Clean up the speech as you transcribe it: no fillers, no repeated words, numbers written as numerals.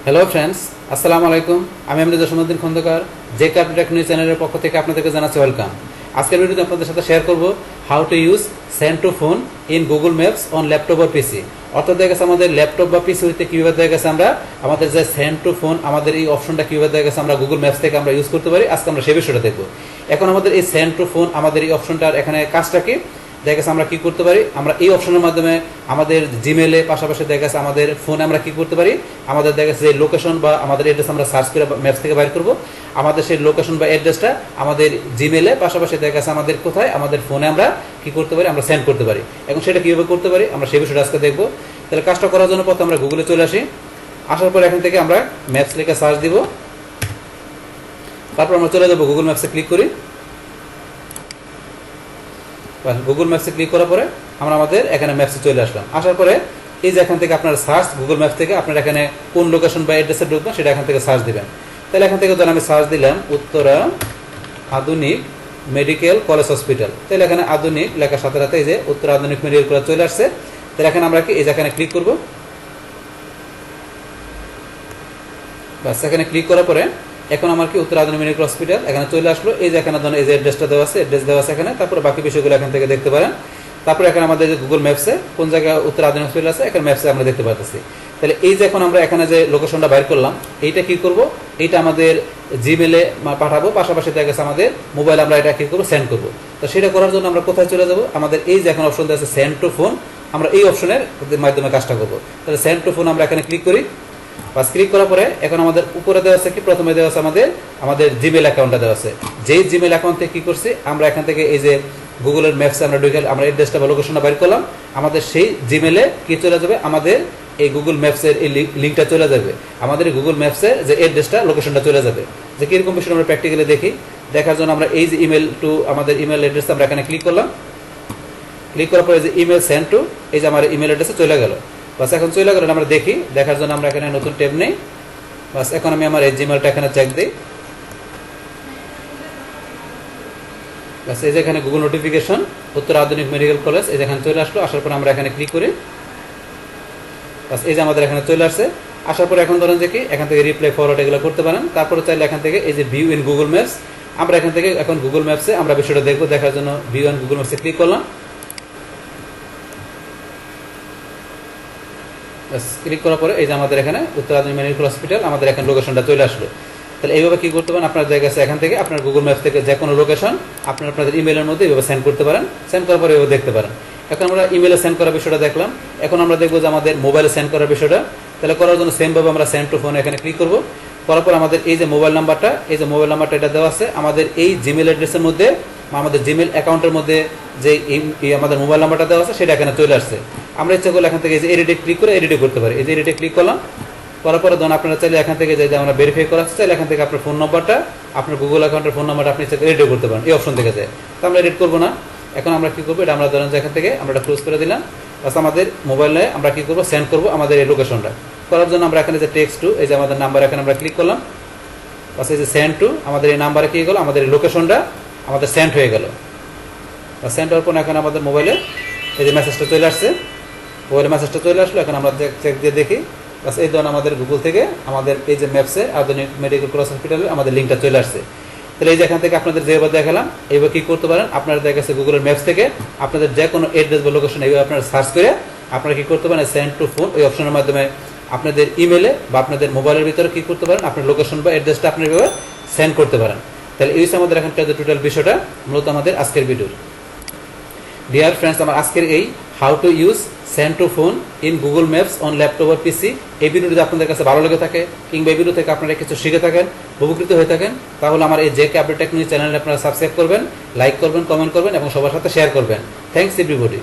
Hello friends, আসসালামু আলাইকুম। আমি আমরিদ জসীমউদ্দিন খন্দকার, যে ক্যাপিটেক নিউজ চ্যানেলের পক্ষ থেকে আপনাদেরকে জানাচ্ছি ওয়েলকাম। আজকের ভিডিওতে আপনাদের সাথে শেয়ার করব how to use send to phone in Google Maps on laptop আর পিসি। অর্থাৎ দেখা গেছে আমাদের ল্যাপটপ বা পিসি হইতে কীভাবে দেখা গেছে আমরা আমাদের যে সেন্ড টু ফোন আমাদের এই অপশনটা কীভাবে দেখা গেছে আমরা গুগল ম্যাপস থেকে আমরা ইউজ করতে পারি। আজকে আমরা সেই বিষয়টা দেখব। এখন আমাদের এই সেন্ড টু ফোন আমাদের এই অপশনটার এখানে কাজটা কি দেখা গেছে আমরা কি করতে পারি, আমরা এই অপশনের মাধ্যমে আমাদের জিমেলে পাশাপাশি দেখা গেছে আমাদের ফোনে আমরা কি করতে পারি, আমাদের দেখা গেছে যে লোকেশন বা আমাদের অ্যাড্রেস আমরা সার্চ করে ম্যাপস থেকে বাইর করব, আমাদের সেই লোকেশন বা অ্যাড্রেসটা আমাদের জিমেলে পাশাপাশি দেখা গেছে আমাদের কোথায় আমাদের ফোনে আমরা কি করতে পারি, আমরা সেন্ড করতে পারি। এখন সেটা কীভাবে করতে পারি আমরা সেই বিষয়টা আজকে দেখবো। তাহলে কাজটা করার জন্য প্রথমে আমরা গুগলে চলে আসি। আসার পর এখান থেকে আমরা ম্যাপস লিখে সার্চ দিব। তারপর আমরা চলে যাবো গুগল ম্যাপসে ক্লিক করি। গুগল ম্যাপসে ক্লিক করার পরে আমরা আমাদের এখানে ম্যাপসে চলে আসলাম। আসার পরে এই যে এখান থেকে আপনার সার্চ গুগল ম্যাপস থেকে আপনার এখানে কোন লোকেশন বা অ্যাড্রেসে ঢুকবেন সেটা এখান থেকে সার্চ দিবেন। তাহলে এখান থেকে ধরেন আমি সার্চ দিলাম উত্তরা আধুনিক মেডিকেল কলেজ হসপিটাল। তাহলে এখানে আধুনিক লেখার সাথে সাথে এই যে উত্তরা আধুনিক মেডিকেল কলেজ চলে আসছে। তাহলে এখানে আমরা কি এই যে এখানে ক্লিক করবো। বাস এখানে ক্লিক করার পরে এখন আমার কি উত্তরা আধুনিক মেডিকেল হসপিটাল এখানে চলে আসলো। এই যে এখানে ধরেন এই যে অ্যাড্রেসটা দেওয়া আছে, অ্যাড্রেস দেওয়া আছে এখানে। তারপরে বাকি বিষয়গুলো এখান থেকে দেখতে পারেন। তারপরে এখানে আমাদের যে গুগল ম্যাপসে কোন জায়গায় উত্তরা আধুনিক হসপিটাল আছে এখানে ম্যাপসে আমরা দেখতে পাচ্ছি। তাহলে এই যে এখন আমরা এখানে যে লোকেশনটা বাইর করলাম এইটা কি করব, এইটা আমাদের জিমেলে পাঠাবো, পাশাপাশি দেখা গেছে আমাদের মোবাইল আমরা এটা কি করবো, সেন্ড করবো। তো সেটা করার জন্য আমরা কোথায় চলে যাব, আমাদের এই যে এখন অপশন দেওয়া আছে সেন্ড টু ফোন, আমরা এই অপশনের মাধ্যমে কাজটা করবো। তাহলে সেন্ড টু ফোন আমরা এখানে ক্লিক করি। বাস ক্লিক করার পরে এখন আমাদের উপরে দেওয়া আছে কি, প্রথমে দেওয়া আছে আমাদের জিমেল অ্যাকাউন্টটা দেওয়া আছে। যেই জিমেল অ্যাকাউন্ট থেকে কি করছি আমরা এখান থেকে এই যে গুগলের ম্যাপসে আমরা ঢুকে আমরা অ্যাড্রেসটা বা লোকেশনটা বাইর করলাম, আমাদের সেই জিমেলে কি চলে যাবে, আমাদের এই গুগল ম্যাপসের এই লিঙ্কটা চলে যাবে, আমাদের গুগল ম্যাপসের যে অ্যাড্রেসটা লোকেশনটা চলে যাবে। যে কিরকম বিষয় আমরা প্র্যাকটিক্যালি দেখি, দেখার জন্য আমরা এই যে ইমেল টু আমাদের ইমেল অ্যাড্রেস আমরা এখানে ক্লিক করলাম। ক্লিক করার পরে যে ইমেল সেন্ড টু এই যে আমার ইমেল অ্যাড্রেসে চলে গেল। বাস এখন চলে গেল, আমরা দেখি, দেখার জন্য আমরা এখানে নতুন ট্যাব নেই। বাস এখন আমি আমার এই জিমেলটা এখানে চেক দিই। বাস এই যে এখানে গুগল নোটিফিকেশন উত্তরা আধুনিক মেডিকেল কলেজ এই যে এখানে চলে আসলো। আসার পর আমরা এখানে ক্লিক করি। বাস এই যে আমাদের এখানে চলে আসছে। আসার পর এখন ধরেন যে কি এখান থেকে রিপ্লাই ফরওয়ার্ড এগুলো করতে পারেন। তারপরে চাইলে এখান থেকে এই যে ভিউ ইন গুগল ম্যাপস, আমরা এখান থেকে এখন গুগল ম্যাপসে আমরা বিষয়টা দেখবো। দেখার জন্য ভিউ ইন গুগল ম্যাপসে ক্লিক করলাম। ক্লিক করার পরে এই যে আমাদের এখানে উত্তরা আধুনিক মেডিকেল হসপিটাল আমাদের এখানে লোকেশনটা চলে আসলো। তাহলে এইভাবে কি করতে পারেন, আপনার জায়গা আছে এখান থেকে আপনার গুগল ম্যাপস থেকে যে কোনো লোকেশন আপনাদের ইমেলের মধ্যে এইভাবে সেন্ড করতে পারেন। সেন্ড করার পরে এইভাবে দেখতে পারেন। এখন আমরা ইমেলে সেন্ড করার বিষয়টা দেখলাম। এখন আমরা দেখবো যে আমাদের মোবাইলে সেন্ড করার বিষয়টা। তাহলে করার জন্য সেমভাবে আমরা সেন্ড টু ফোন এখানে ক্লিক করবো। করার পর আমাদের এই যে মোবাইল নাম্বারটা এটা দেওয়া আছে আমাদের এই জিমেল অ্যাড্রেসের মধ্যে, আমাদের জিমেল অ্যাকাউন্টের মধ্যে যে আমাদের মোবাইল নাম্বারটা দেওয়া আছে সেটা এখানে চলে আসছে। আমরা ইচ্ছা করলে এখান থেকে এই যে এডিটে ক্লিক করে এডিটে করতে পারি। এই যে এডিটে ক্লিক করলাম, করার পরে ধরুন আপনারা চাইলে এখান থেকে যে আমরা ভেরিফাই করাচ্ছি, চাইলে এখান থেকে আপনার ফোন নাম্বারটা আপনার গুগল অ্যাকাউন্টের ফোন নাম্বারটা আপনি এডিট করতে পারেন এই অপশন থেকে যায়। তো আমরা এডিট করবো না। এখন আমরা কি করবো, এটা আমরা ধরেন যে এখান থেকে আমরা এটা ক্লোজ করে দিলাম। বাস আমাদের মোবাইলে আমরা কি করবো, সেন্ড করবো আমাদের এই লোকেশনটা। করার জন্য আমরা এখানে যে টেক্সট টু এই যে আমাদের নাম্বার এখানে আমরা ক্লিক করলাম। বাস এই যে সেন্ড টু আমাদের এই নাম্বারে কি গেলো, আমাদের এই লোকেশনটা আমাদের সেন্ড হয়ে গেল। বা সেন্ড হওয়ার পর এখন আমাদের মোবাইলে এই যে মেসেজটা চলে আসছে, মোবাইলে মেসেজটা চলে আসলো। এখন আমরা চেক দিয়ে দেখি। বাস এই ধরনের আমাদের গুগল থেকে আমাদের এই যে ম্যাপসে আধুনিক মেডিকেল কলেজ হসপিটালে আমাদের লিঙ্কটা চলে আসছে। তাহলে এই যে এখান থেকে আপনাদের যেভাবে দেখালাম এইভাবে কি করতে পারেন, আপনারা দেখা গেছে গুগলের ম্যাপস থেকে আপনাদের যে কোনো অ্যাড্রেস বা লোকেশন এইভাবে আপনারা সার্চ করে আপনারা কি করতে পারেন, সেন্ড টু ফোন ওই অপশনের মাধ্যমে আপনাদের ইমেলে বা আপনাদের মোবাইলের ভিতরে কি করতে পারেন, আপনার লোকেশন বা অ্যাড্রেসটা আপনি এইভাবে সেন্ড করতে পারেন। তাহলে এই হচ্ছে আমাদের এখানকার যে টোটাল বিষয়টা মূলত আমাদের আজকের ভিডিওর। ডিয়ার ফ্রেন্ডস, আমার আজকের এই how to use send to phone in Google Maps on laptop আর পিসি এই ভিডিও যদি আপনাদের কাছে ভালো লেগে থাকে কিংবা এই ভিডিও থেকে আপনারা কিছু শিখে থাকেন, উপকৃত হয়ে থাকেন, তাহলে আমার এই যে ক্যাপিটেক নিউজ চ্যানেলে আপনারা সাবস্ক্রাইব করবেন, লাইক করবেন, কমেন্ট করবেন এবং সবার সাথে শেয়ার করবেন। Thanks everybody.